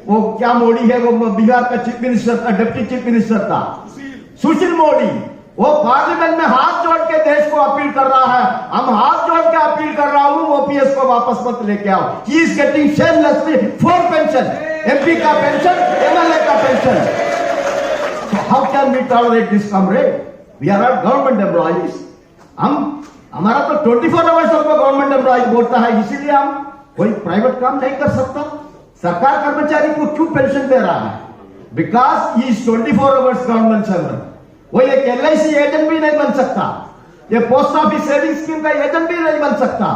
वो क्या मोदी है, वो बिहार का चीफ मिनिस्टर था, डिप्टी चीफ मिनिस्टर था, सुशील मोदी। वो पार्लियामेंट में हाथ जोड़ के देश को अपील कर रहा है, हम हाथ जोड़ के अपील कर रहा हूं, ओपीएस को वापस मत लेके आओ। He is getting shamelessly 4 pension, MP का पेंशन, एमएलए का pension. So how can we tolerate this, comrade? We are all government employees. हमारा तो 24 आवर्स हमको गवर्नमेंट एम्प्लॉय बोलता है, इसीलिए हम कोई प्राइवेट काम नहीं कर सकता। सरकार कर्मचारी को क्यों पेंशन दे रहा है? Because he is 24 hours government servant. वो एक एलआईसी एजेंट भी नहीं बन सकता, ये पोस्ट ऑफिस सेविंग स्कीम का एजेंट भी नहीं बन सकता,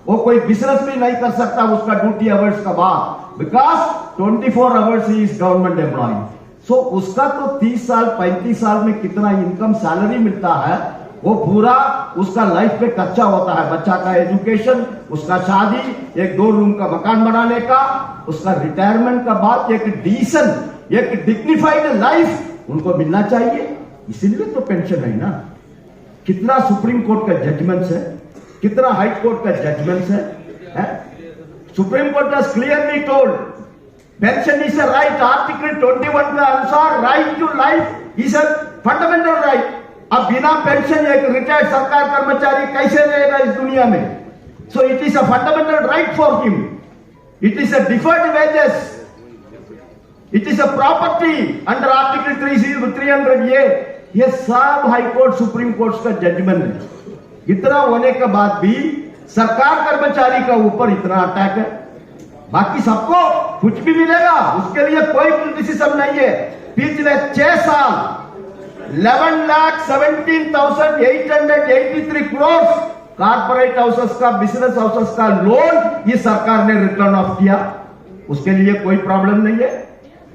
वो कोई बिजनेस भी नहीं कर सकता उसका ड्यूटी आवर्स का बाद, बिकॉज 24 आवर्स ही इज गवर्नमेंट एम्प्लॉय। सो उसका तो 30 साल 35 साल में कितना इनकम सैलरी मिलता है, वो पूरा उसका लाइफ में खर्चा होता है। बच्चा का एजुकेशन, उसका शादी, एक 2 रूम का मकान बनाने का, उसका रिटायरमेंट का बाद एक डिसेंट, एक डिग्निफाइड लाइफ उनको मिलना चाहिए। इसीलिए तो पेंशन है ना। कितना सुप्रीम कोर्ट का जजमेंट्स है, कितना हाई कोर्ट का जजमेंट्स है? Supreme court has clearly told pension is a right. Article 21 के अनुसार right to life is a fundamental right. अब बिना पेंशन एक रिटायर्ड सरकार कर्मचारी कैसे रहेगा इस दुनिया में? So it is a fundamental right for him, it is a deferred wages, it is a property under article 300A। ये सब हाई कोर्ट सुप्रीम कोर्ट का जजमेंट है। इतना होने के बाद भी सरकार कर्मचारी का ऊपर इतना अटैक है, बाकी सबको कुछ भी मिलेगा, उसके लिए कोई क्रिटिसिज्म नहीं है। पिछले 6 साल 11,17,883 करोड़ कारपोरेट हाउसेस का, बिजनेस हाउसेस का लोन ये सरकार ने रिटर्न ऑफ किया। उसके लिए कोई प्रॉब्लम नहीं है,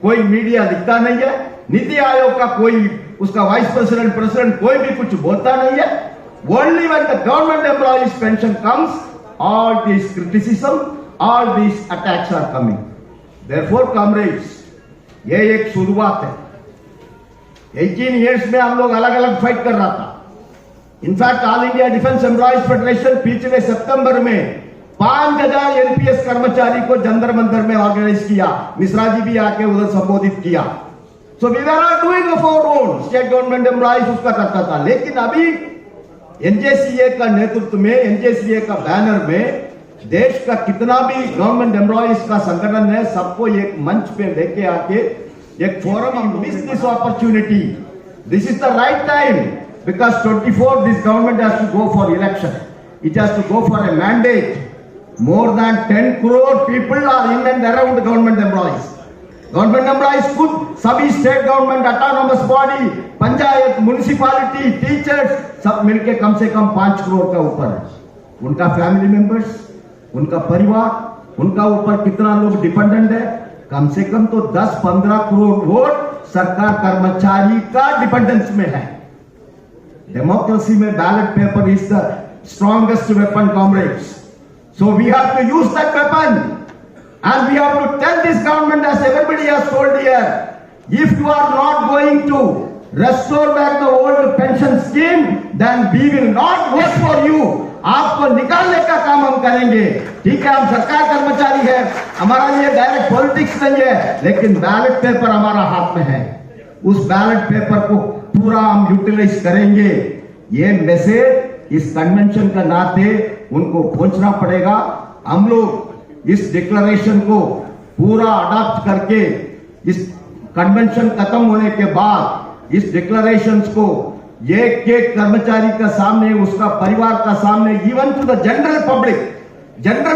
कोई मीडिया लिखता नहीं है, नीति आयोग का कोई उसका वाइस प्रेसिडेंट, प्रेसिडेंट कोई भी कुछ बोलता नहीं है। Only when the government employees pension comes, all this criticism, all this attacks are coming. Therefore comrades, ये एक शुरुआत है। 18 इयर्स में हम लोग अलग अलग फाइट कर रहा था। In fact all India defence employees federation पिछले सितंबर में 5000 एनपीएस कर्मचारी को जंतर मंतर में ऑर्गेनाइज किया। मिश्रा जी भी आके उधर संबोधित किया। So we were not doing of our own, state government employees उसका करता था। लेकिन अभी एनजेसीए का नेतृत्व में, एनजेसीए का बैनर में देश का कितना भी गवर्नमेंट एम्प्लॉइज का संगठन है, सबको एक मंच पे लेके आके एक फोरम, हम miss this opportunity. This is the right time because 24 this government has to go for election, it has to go for a mandate. More than 10 crore people are in and around the government employees. Government employees खुद सभी state government, autonomous body, panchayat, municipality, teachers सब मिलके कम से कम 5 करोड़ का ऊपर है। उनका family members, उनका परिवार, उनका ऊपर कितना लोग डिपेंडेंट है, कम से कम तो 10-15 करोड़ वोट सरकार कर्मचारी का डिपेंडेंस में है। डेमोक्रेसी में ballot paper is the strongest weapon, comrades. So we have to use that weapon and we have to tell this government, as everybody has told here, if you are not going to restore back the old pension scheme, then we will not vote for you. आपको निकालने का काम हम करेंगे। ठीक है, हम सरकार कर्मचारी है, हमारा ये डायरेक्ट पॉलिटिक्स नहीं है, लेकिन बैलेट पेपर हमारा हाथ में है। उस बैलेट पेपर को पूरा हम यूटिलाइज करेंगे। ये मैसेज इस कन्वेंशन का नाते उनको पहुंचना पड़ेगा। हम लोग इस डिक्लेरेशन को पूरा अडॉप्ट करके, इस कन्वेंशन खत्म होने के बाद इस डिक्लेरेशन को एक एक कर्मचारी का सामने, उसका परिवार का सामने, even to the general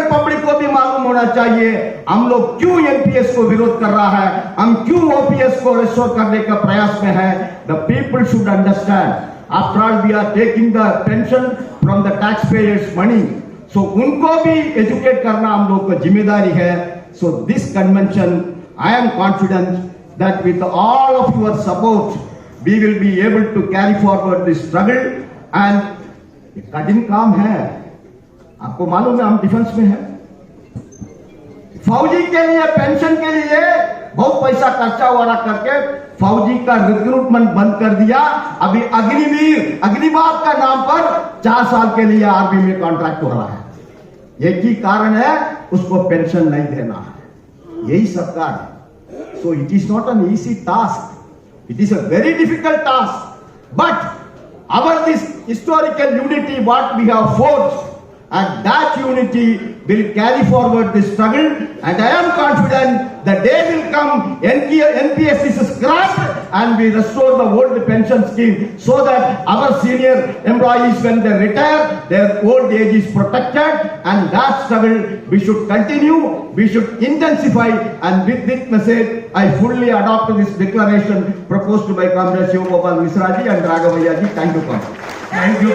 public को भी मालूम होना चाहिए हम लोग क्यों एनपीएस को विरोध कर रहा है, हम क्यों ओपीएस को रिस्टोर करने का प्रयास में है। The people should understand, after all we are taking the pension from the tax payers money. So उनको भी एजुकेट करना हम लोग का जिम्मेदारी है। So this convention, I am confident that with all of your support we will be able to carry forward this struggle. And कठिन काम है, आपको मालूम है हम डिफेंस में हैं। फौजी के लिए, पेंशन के लिए बहुत पैसा खर्चा वाला करके फौजी का रिक्रूटमेंट बंद कर दिया। अभी अग्निवीर, अग्निबाद का नाम पर 4 साल के लिए आर्मी में कॉन्ट्रैक्ट हो रहा है। एक ही कारण है, उसको पेंशन नहीं देना है। यही सरकार है। So it is not an easy task. It is a very difficult task. But this historical unity, what we have forged, and that unity will carry forward this struggle. And I am confident the day will come, NPS is scrapped and we restore the old pension scheme so that our senior employees, when they retire, their old age is protected. And that struggle we should continue, we should intensify. And with this message, I fully adopt this declaration proposed by Comrade Shivagopal Misra ji and Raghavaiah ji. Thank you, Comrade. Thank you.